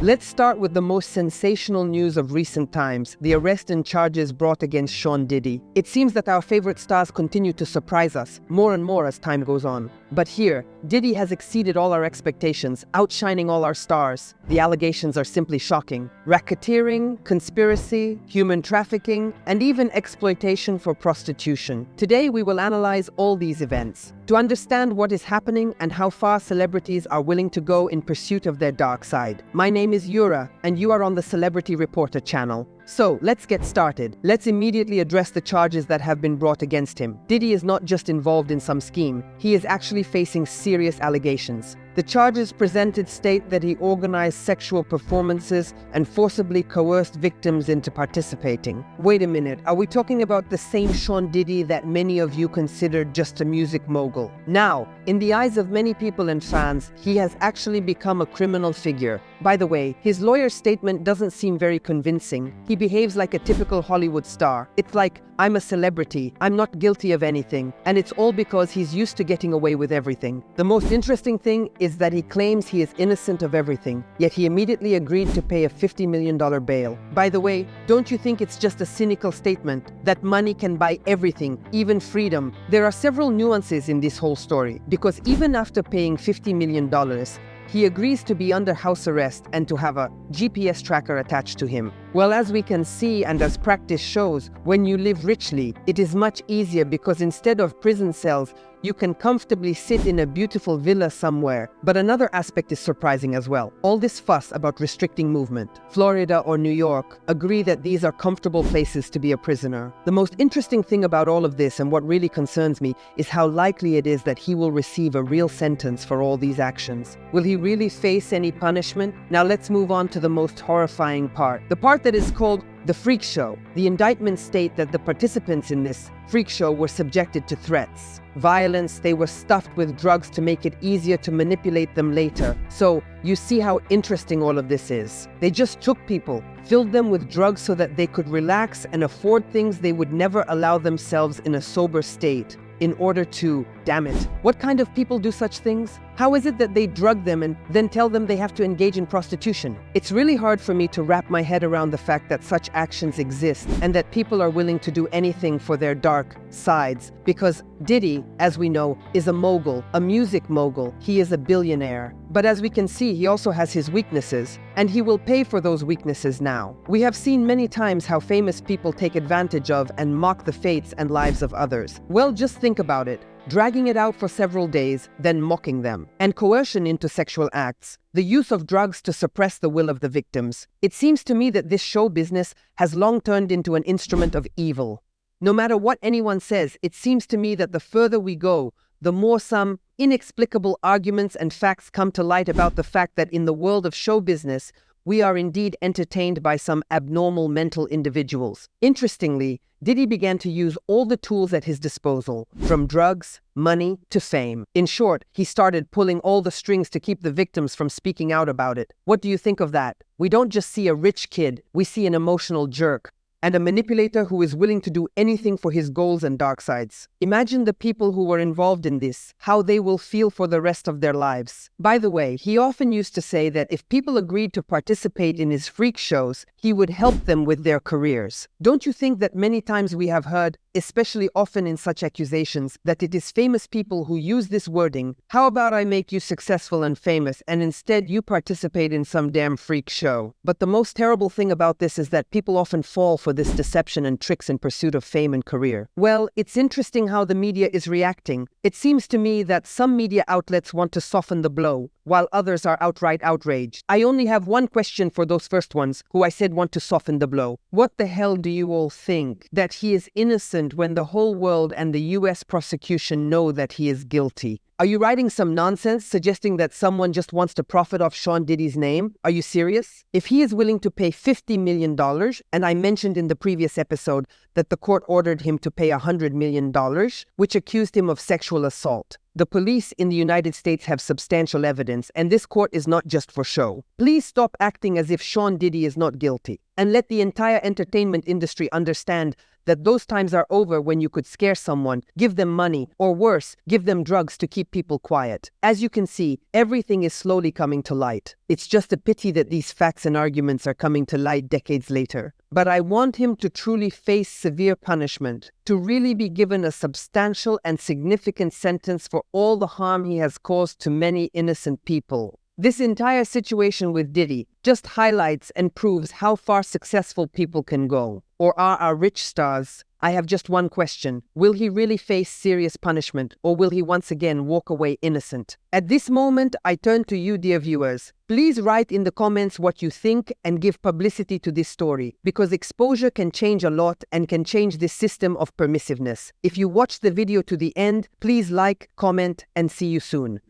Let's start with the most sensational news of recent times, the arrest and charges brought against Sean Diddy. It seems that our favorite stars continue to surprise us more and more as time goes on. But here, Diddy has exceeded all our expectations, outshining all our stars. The allegations are simply shocking. Racketeering, conspiracy, human trafficking, and even exploitation for prostitution. Today, we will analyze all these events to understand what is happening and how far celebrities are willing to go in pursuit of their dark side. My name is Yura, and you are on the Celebrity Reporter channel. So, let's get started. Let's immediately address the charges that have been brought against him. Diddy is not just involved in some scheme, he is actually facing serious allegations. The charges presented state that he organized sexual performances and forcibly coerced victims into participating. Wait a minute, are we talking about the same Sean Diddy that many of you considered just a music mogul? Now, in the eyes of many people and fans, he has actually become a criminal figure. By the way, his lawyer's statement doesn't seem very convincing. He behaves like a typical Hollywood star. It's like, I'm a celebrity, I'm not guilty of anything, and it's all because he's used to getting away with everything. The most interesting thing is that he claims he is innocent of everything, yet he immediately agreed to pay a $50 million bail. By the way, don't you think it's just a cynical statement that money can buy everything, even freedom? There are several nuances in this whole story, because even after paying $50 million, he agrees to be under house arrest and to have a GPS tracker attached to him. Well, as we can see and as practice shows, when you live richly, it is much easier because instead of prison cells, you can comfortably sit in a beautiful villa somewhere. But another aspect is surprising as well. All this fuss about restricting movement. Florida or New York agree that these are comfortable places to be a prisoner. The most interesting thing about all of this and what really concerns me is how likely it is that he will receive a real sentence for all these actions. Will he really face any punishment? Now let's move on to the most horrifying part. The part that is called the freak show. The indictments state that the participants in this freak show were subjected to threats, violence. They were stuffed with drugs to make it easier to manipulate them later. So you see how interesting all of this is. They just took people, filled them with drugs so that they could relax and afford things they would never allow themselves in a sober state in order to, damn it, what kind of people do such things? How is it that they drug them and then tell them they have to engage in prostitution? It's really hard for me to wrap my head around the fact that such actions exist and that people are willing to do anything for their dark sides. Because Diddy, as we know, is a mogul, a music mogul. He is a billionaire. But as we can see, he also has his weaknesses, and he will pay for those weaknesses now. We have seen many times how famous people take advantage of and mock the fates and lives of others. Well, just think about it. Dragging it out for several days, then mocking them, and coercion into sexual acts, the use of drugs to suppress the will of the victims. It seems to me that this show business has long turned into an instrument of evil. No matter what anyone says, it seems to me that the further we go, the more some inexplicable arguments and facts come to light about the fact that in the world of show business, we are indeed entertained by some abnormal mental individuals. Interestingly, Diddy began to use all the tools at his disposal, from drugs, money, to fame. In short, he started pulling all the strings to keep the victims from speaking out about it. What do you think of that? We don't just see a rich kid, we see an emotional jerk, and a manipulator who is willing to do anything for his goals and dark sides. Imagine the people who were involved in this, how they will feel for the rest of their lives. By the way, he often used to say that if people agreed to participate in his freak shows, he would help them with their careers. Don't you think that many times we have heard, especially often in such accusations, that it is famous people who use this wording, how about I make you successful and famous, and instead you participate in some damn freak show? But the most terrible thing about this is that people often fall for this deception and tricks in pursuit of fame and career. Well, it's interesting how the media is reacting. It seems to me that some media outlets want to soften the blow, while others are outright outraged. I only have one question for those first ones who I said want to soften the blow. What the hell do you all think? That he is innocent when the whole world and the US prosecution know that he is guilty? Are you writing some nonsense suggesting that someone just wants to profit off Sean Diddy's name? Are you serious? If he is willing to pay $50 million, and I mentioned in the previous episode that the court ordered him to pay $100 million, which accused him of sexual assault. The police in the United States have substantial evidence, and this court is not just for show. Please stop acting as if Sean Diddy is not guilty, and let the entire entertainment industry understand that those times are over when you could scare someone, give them money, or worse, give them drugs to keep people quiet. As you can see, everything is slowly coming to light. It's just a pity that these facts and arguments are coming to light decades later. But I want him to truly face severe punishment, to really be given a substantial and significant sentence for all the harm he has caused to many innocent people. This entire situation with Diddy just highlights and proves how far successful people can go. Or are our rich stars? I have just one question. Will he really face serious punishment, or will he once again walk away innocent? At this moment, I turn to you, dear viewers. Please write in the comments what you think and give publicity to this story, because exposure can change a lot and can change this system of permissiveness. If you watched the video to the end, please like, comment, and see you soon.